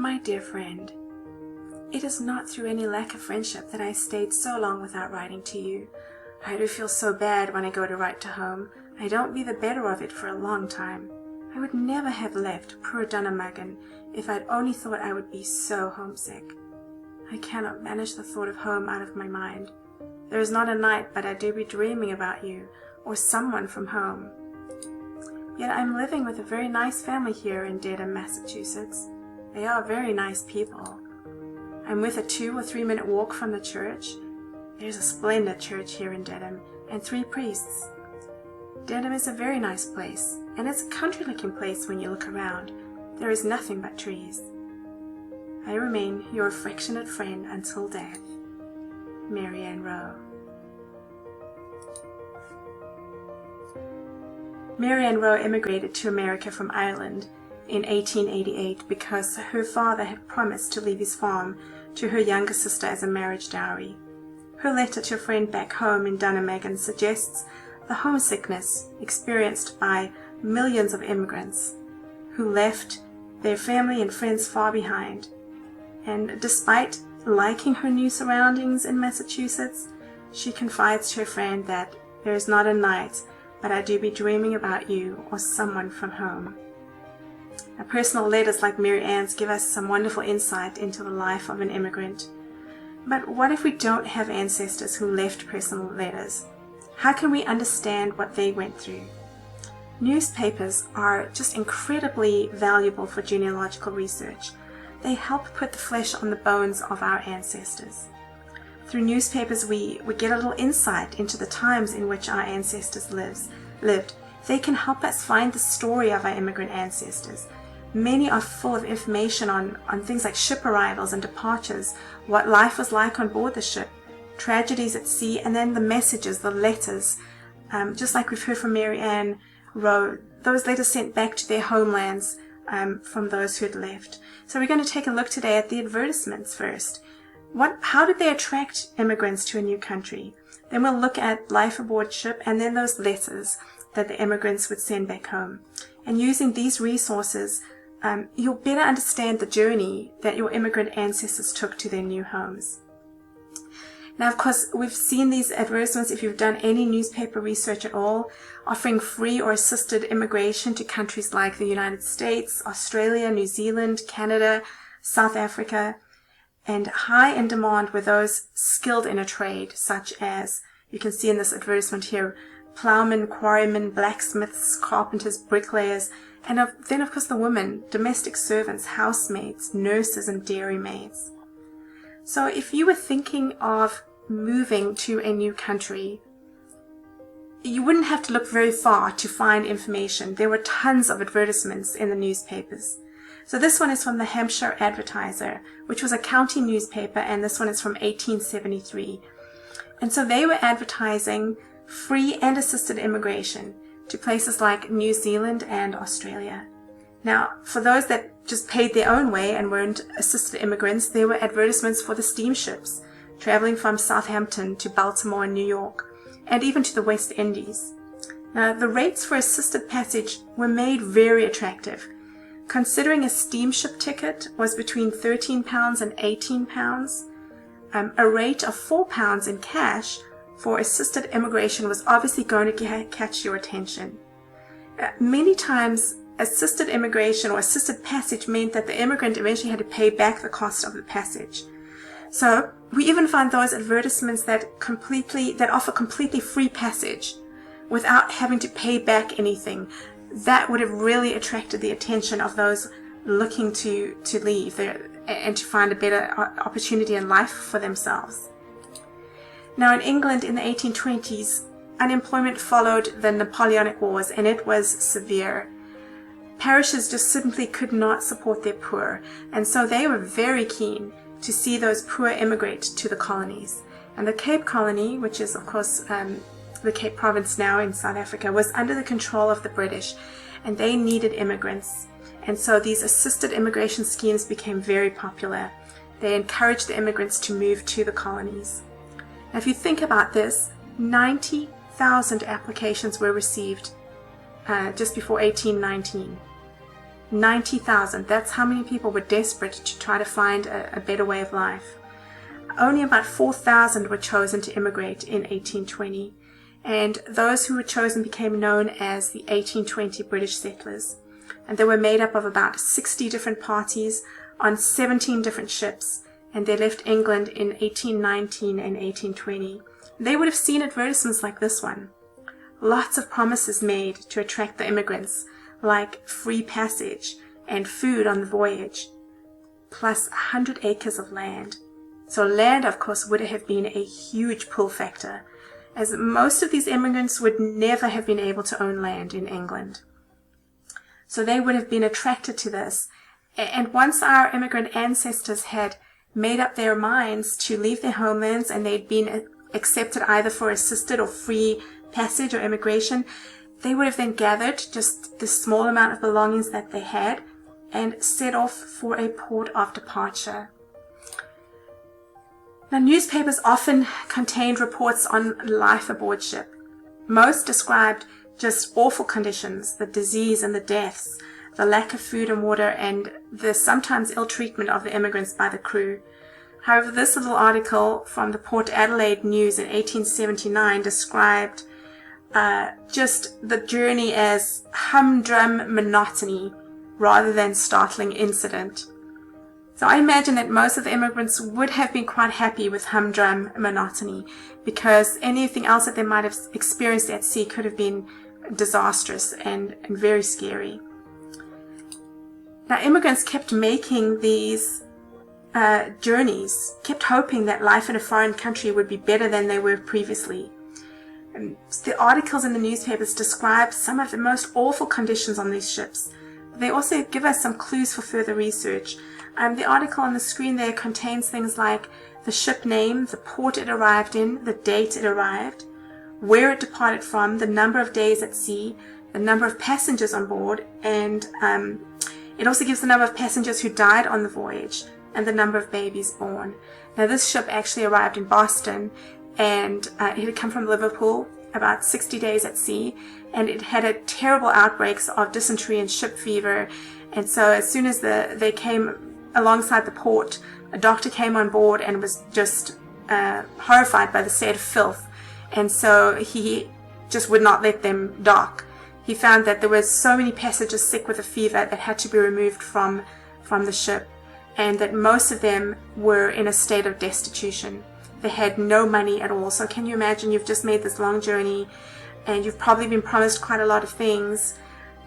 My dear friend, it is not through any lack of friendship that I stayed so long without writing to you. I do feel so bad when I go to write to home. I don't be the better of it for a long time. I would never have left poor Dunamagan if I'd only thought I would be so homesick. I cannot banish the thought of home out of my mind. There is not a night but I do be dreaming about you, or someone from home. Yet I am living with a very nice family here in Dedham, Massachusetts. They are very nice people. I'm with a 2 or 3 minute walk from the church. There's a splendid church here in Dedham, and 3 priests. Dedham is a very nice place, and it's a country-looking place when you look around. There is nothing but trees. I remain your affectionate friend until death, Mary Ann Rowe. Mary Ann Rowe immigrated to America from Ireland in 1888 because her father had promised to leave his farm to her younger sister as a marriage dowry. Her letter to a friend back home in Dunamagan suggests the homesickness experienced by millions of immigrants who left their family and friends far behind. And despite liking her new surroundings in Massachusetts, she confides to her friend that there is not a night but I do be dreaming about you or someone from home. Now, personal letters like Mary Ann's give us some wonderful insight into the life of an immigrant. But what if we don't have ancestors who left personal letters? How can we understand what they went through? Newspapers are just incredibly valuable for genealogical research. They help put the flesh on the bones of our ancestors. Through newspapers, we get a little insight into the times in which our ancestors lived. They can help us find the story of our immigrant ancestors. Many are full of information on things like ship arrivals and departures, what life was like on board the ship, tragedies at sea, and then the messages, the letters. Just like we've heard from Mary Ann Rowe, those letters sent back to their homelands from those who had left. So we're going to take a look today at the advertisements first. How did they attract immigrants to a new country? Then we'll look at life aboard ship and then those letters that the immigrants would send back home. And using these resources, you'll better understand the journey that your immigrant ancestors took to their new homes. Now, of course, we've seen these advertisements, if you've done any newspaper research at all, offering free or assisted immigration to countries like the United States, Australia, New Zealand, Canada, South Africa. And high in demand were those skilled in a trade, such as, you can see in this advertisement here, plowmen, quarrymen, blacksmiths, carpenters, bricklayers, and then of course the women, domestic servants, housemaids, nurses, and dairymaids. So if you were thinking of moving to a new country, you wouldn't have to look very far to find information. There were tons of advertisements in the newspapers. So this one is from the Hampshire Advertiser, which was a county newspaper, and this one is from 1873. And so they were advertising free and assisted immigration to places like New Zealand and Australia. Now, for those that just paid their own way and weren't assisted immigrants, there were advertisements for the steamships traveling from Southampton to Baltimore and New York, and even to the West Indies. Now, the rates for assisted passage were made very attractive. Considering a steamship ticket was between £13 and £18, a rate of £4 in cash for assisted immigration was obviously going to catch your attention. Many times, assisted immigration or assisted passage meant that the immigrant eventually had to pay back the cost of the passage. So we even find those advertisements that offer completely free passage without having to pay back anything. That would have really attracted the attention of those looking to leave and to find a better opportunity in life for themselves. Now, in England in the 1820s, unemployment followed the Napoleonic Wars, and it was severe. Parishes just simply could not support their poor, and so they were very keen to see those poor immigrate to the colonies. And the Cape Colony, which is of course the Cape Province now in South Africa, was under the control of the British, and they needed immigrants. And so these assisted immigration schemes became very popular. They encouraged the immigrants to move to the colonies. Now, if you think about this, 90,000 applications were received just before 1819. 90,000. That's how many people were desperate to try to find a better way of life. Only about 4,000 were chosen to immigrate in 1820, and those who were chosen became known as the 1820 British settlers. And they were made up of about 60 different parties on 17 different ships, and they left England in 1819 and 1820. They would have seen advertisements like this one. Lots of promises made to attract the immigrants, like free passage and food on the voyage, plus 100 acres of land. So land, of course, would have been a huge pull factor, as most of these immigrants would never have been able to own land in England. So they would have been attracted to this. And once our immigrant ancestors had made up their minds to leave their homelands and they'd been accepted either for assisted or free passage or immigration, they would have then gathered just the small amount of belongings that they had and set off for a port of departure. Now, newspapers often contained reports on life aboard ship. Most described just awful conditions, the disease and the deaths, the lack of food and water, and the sometimes ill treatment of the immigrants by the crew. However, this little article from the Port Adelaide News in 1879 described just the journey as humdrum monotony rather than startling incident. So I imagine that most of the immigrants would have been quite happy with humdrum monotony, because anything else that they might have experienced at sea could have been disastrous and very scary. Now, immigrants kept making these journeys, kept hoping that life in a foreign country would be better than they were previously. And the articles in the newspapers describe some of the most awful conditions on these ships. They also give us some clues for further research. The article on the screen there contains things like the ship name, the port it arrived in, the date it arrived, where it departed from, the number of days at sea, the number of passengers on board, and it also gives the number of passengers who died on the voyage and the number of babies born. Now, this ship actually arrived in Boston, and it had come from Liverpool, about 60 days at sea, and it had a terrible outbreaks of dysentery and ship fever. And so as soon as they came alongside the port, a doctor came on board and was just horrified by the state of filth, and so he just would not let them dock. He found that there were so many passengers sick with a fever that had to be removed from the ship, and that most of them were in a state of destitution. They had no money at all. So can you imagine, you've just made this long journey and you've probably been promised quite a lot of things,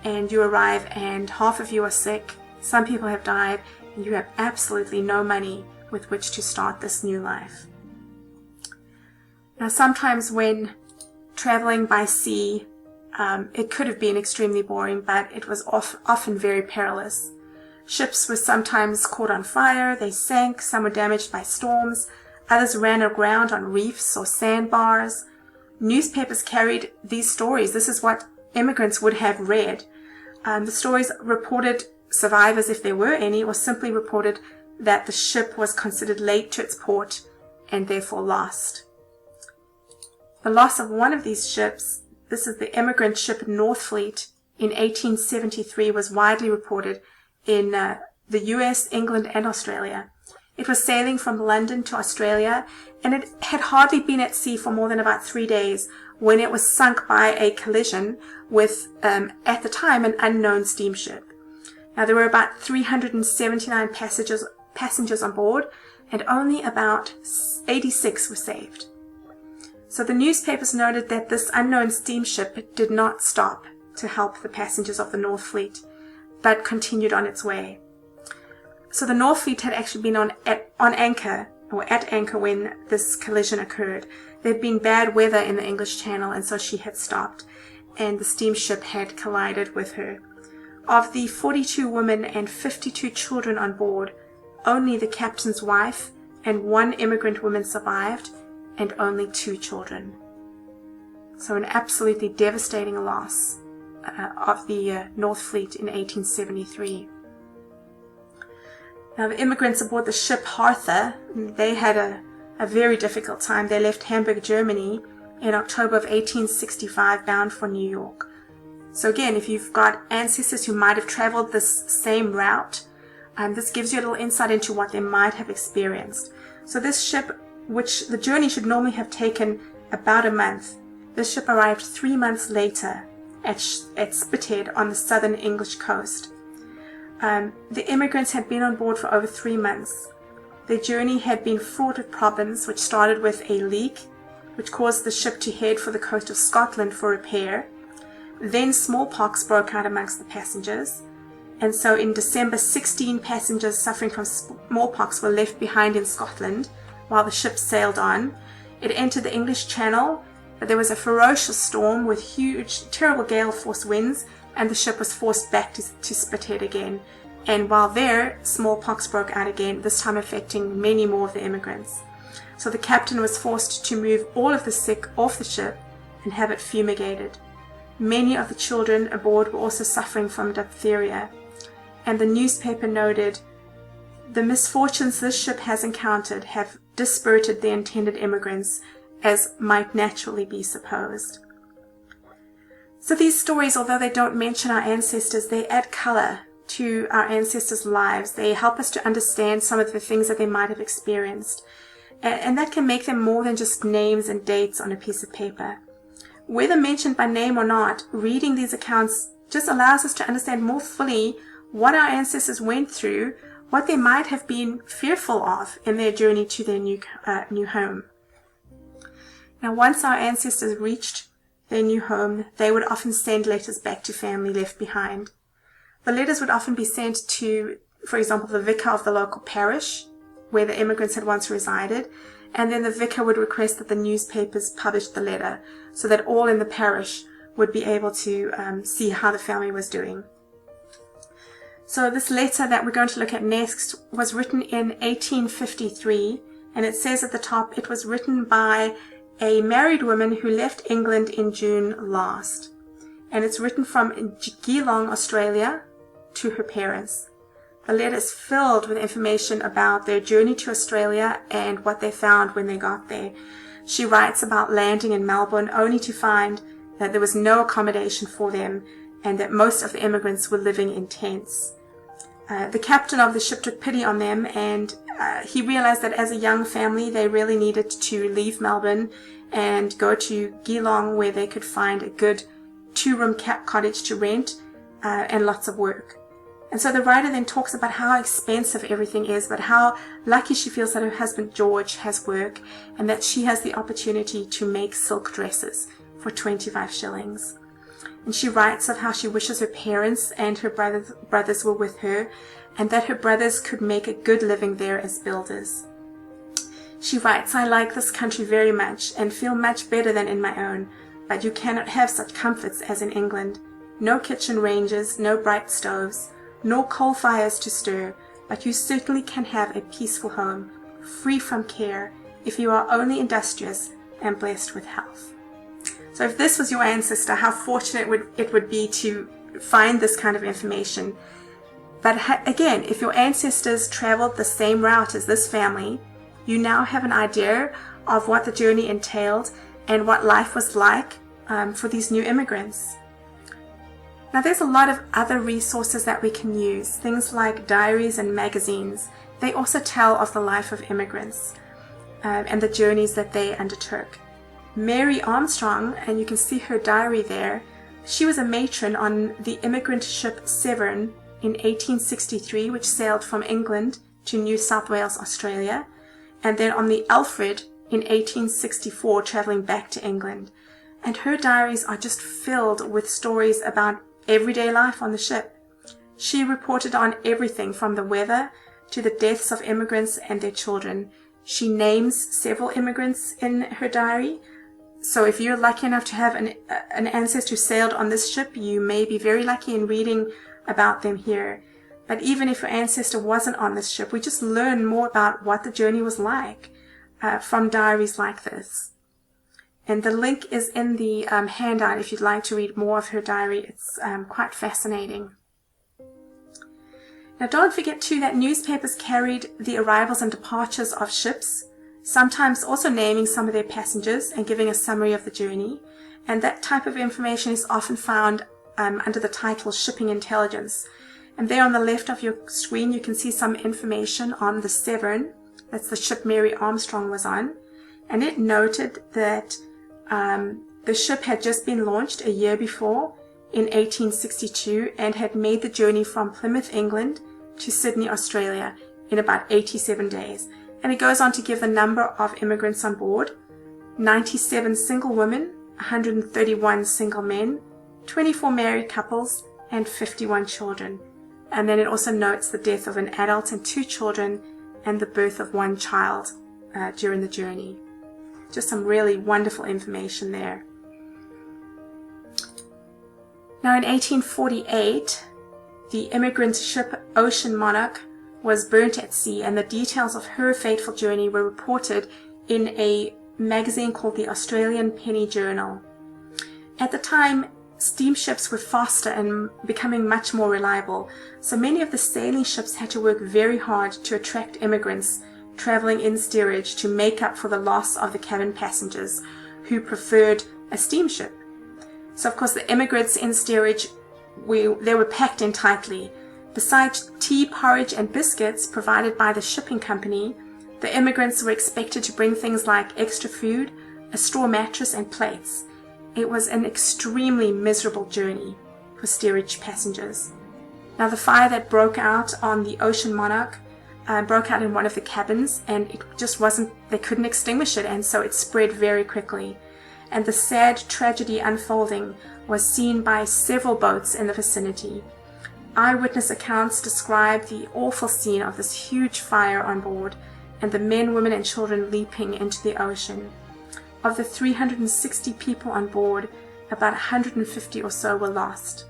and you arrive and half of you are sick, some people have died, and you have absolutely no money with which to start this new life. Now, sometimes when traveling by sea, it could have been extremely boring, but it was often very perilous. Ships were sometimes caught on fire, they sank, some were damaged by storms, others ran aground on reefs or sandbars. Newspapers carried these stories. This is what immigrants would have read. The stories reported survivors, if there were any, or simply reported that the ship was considered late to its port and therefore lost. The loss of one of these ships, this is the immigrant ship Northfleet, in 1873 was widely reported in the US, England, and Australia. It was sailing from London to Australia, and it had hardly been at sea for more than about 3 days when it was sunk by a collision with, at the time, an unknown steamship. Now, there were about 379 passengers on board, and only about 86 were saved. So the newspapers noted that this unknown steamship did not stop to help the passengers of the Northfleet, but continued on its way. So the Northfleet had actually been at anchor when this collision occurred. There had been bad weather in the English Channel, and so she had stopped, and the steamship had collided with her. Of the 42 women and 52 children on board, only the captain's wife and one immigrant woman survived, and only 2 children. So an absolutely devastating loss of the Northfleet in 1873. Now, the immigrants aboard the ship Arthur, they had a very difficult time. They left Hamburg, Germany in October of 1865, bound for New York. So again, if you've got ancestors who might have traveled this same route, this gives you a little insight into what they might have experienced. So this ship, which the journey should normally have taken about a month, this ship arrived 3 months later at Spithead on the southern English coast. The immigrants had been on board for over 3 months. Their journey had been fraught with problems, which started with a leak, which caused the ship to head for the coast of Scotland for repair. Then smallpox broke out amongst the passengers, and so in December 16 passengers suffering from smallpox were left behind in Scotland while the ship sailed on. It entered the English Channel, but there was a ferocious storm with huge, terrible gale force winds, and the ship was forced back to Spithead again. And while there, smallpox broke out again, this time affecting many more of the immigrants. So the captain was forced to move all of the sick off the ship and have it fumigated. Many of the children aboard were also suffering from diphtheria. And the newspaper noted, "The misfortunes this ship has encountered have dispirited the intended immigrants, as might naturally be supposed." So these stories, although they don't mention our ancestors, they add color to our ancestors' lives. They help us to understand some of the things that they might have experienced. And that can make them more than just names and dates on a piece of paper. Whether mentioned by name or not, reading these accounts just allows us to understand more fully what our ancestors went through, what they might have been fearful of in their journey to their new home. Now, once our ancestors reached their new home, they would often send letters back to family left behind. The letters would often be sent to, for example, the vicar of the local parish, where the immigrants had once resided, and then the vicar would request that the newspapers publish the letter so that all in the parish would be able to see how the family was doing. So this letter that we're going to look at next was written in 1853, and it says at the top, it was written by a married woman who left England in June last. And it's written from Geelong, Australia, to her parents. The letter is filled with information about their journey to Australia and what they found when they got there. She writes about landing in Melbourne only to find that there was no accommodation for them and that most of the immigrants were living in tents. The captain of the ship took pity on them, and he realized that as a young family they really needed to leave Melbourne and go to Geelong, where they could find a good 2-room cottage to rent and lots of work. And so the writer then talks about how expensive everything is, but how lucky she feels that her husband George has work and that she has the opportunity to make silk dresses for 25 shillings. And she writes of how she wishes her parents and her brothers were with her, and that her brothers could make a good living there as builders. She writes, "I like this country very much and feel much better than in my own, but you cannot have such comforts as in England. No kitchen ranges, no bright stoves, nor coal fires to stir, but you certainly can have a peaceful home, free from care, if you are only industrious and blessed with health." So if this was your ancestor, how fortunate it would be to find this kind of information. But again, if your ancestors traveled the same route as this family, you now have an idea of what the journey entailed and what life was like for these new immigrants. Now, there's a lot of other resources that we can use, things like diaries and magazines. They also tell of the life of immigrants and the journeys that they undertook. Mary Armstrong, and you can see her diary there, she was a matron on the immigrant ship Severn in 1863, which sailed from England to New South Wales, Australia, and then on the Alfred in 1864, traveling back to England. And her diaries are just filled with stories about everyday life on the ship. She reported on everything from the weather to the deaths of immigrants and their children. She names several immigrants in her diary. So if you're lucky enough to have an ancestor who sailed on this ship, you may be very lucky in reading about them here. But even if your ancestor wasn't on this ship, we just learn more about what the journey was like from diaries like this. And the link is in the handout if you'd like to read more of her diary. It's quite fascinating. Now, don't forget too that newspapers carried the arrivals and departures of ships, sometimes also naming some of their passengers and giving a summary of the journey. And that type of information is often found under the title Shipping Intelligence. And there on the left of your screen, you can see some information on the Severn. That's the ship Mary Armstrong was on. And it noted that the ship had just been launched a year before in 1862 and had made the journey from Plymouth, England to Sydney, Australia in about 87 days. And it goes on to give the number of immigrants on board: 97 single women, 131 single men, 24 married couples, and 51 children. And then it also notes the death of an adult and 2 children and the birth of 1 child during the journey. Just some really wonderful information there. Now in 1848, the immigrant ship Ocean Monarch was burnt at sea, and the details of her fateful journey were reported in a magazine called the Australian Penny Journal. At the time, steamships were faster and becoming much more reliable, so many of the sailing ships had to work very hard to attract immigrants traveling in steerage to make up for the loss of the cabin passengers who preferred a steamship. So of course the immigrants in steerage, they were packed in tightly. Besides tea, porridge and biscuits provided by the shipping company, the immigrants were expected to bring things like extra food, a straw mattress and plates. It was an extremely miserable journey for steerage passengers. Now the fire that broke out on the Ocean Monarch broke out in one of the cabins, and it just they couldn't extinguish it, and so it spread very quickly. And the sad tragedy unfolding was seen by several boats in the vicinity. Eyewitness accounts describe the awful scene of this huge fire on board, and the men, women and children leaping into the ocean. Of the 360 people on board, about 150 or so were lost.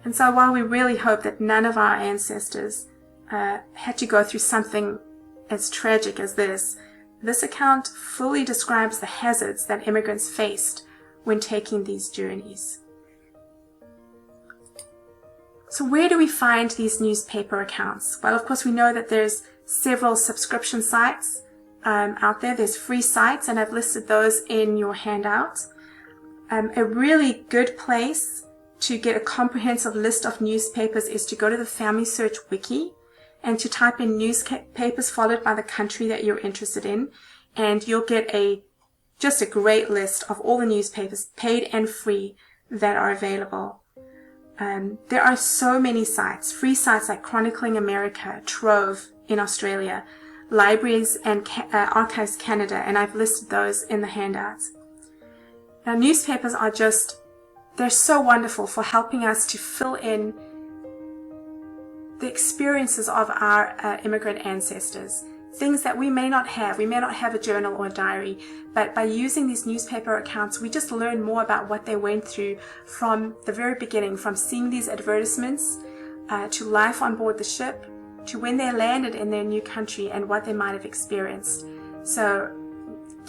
And so while we really hope that none of our ancestors had to go through something as tragic as this account fully describes the hazards that immigrants faced when taking these journeys. So where do we find these newspaper accounts? Well, of course, we know that there's several subscription sites out there. There's free sites, and I've listed those in your handout. A really good place to get a comprehensive list of newspapers is to go to the Family Search Wiki and to type in newspapers followed by the country that you're interested in, and you'll get just a great list of all the newspapers, paid and free, that are available. There are so many sites, free sites like Chronicling America, Trove in Australia, Libraries and Archives Canada, and I've listed those in the handouts. Now, newspapers are they're so wonderful for helping us to fill in the experiences of our immigrant ancestors, things that we may not have. We may not have a journal or a diary, but by using these newspaper accounts, we just learn more about what they went through from the very beginning, from seeing these advertisements to life on board the ship, to when they landed in their new country and what they might have experienced. So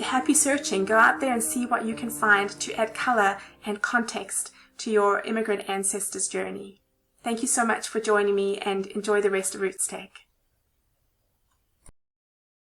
happy searching. Go out there and see what you can find to add color and context to your immigrant ancestors' journey. Thank you so much for joining me, and enjoy the rest of Roots Tech.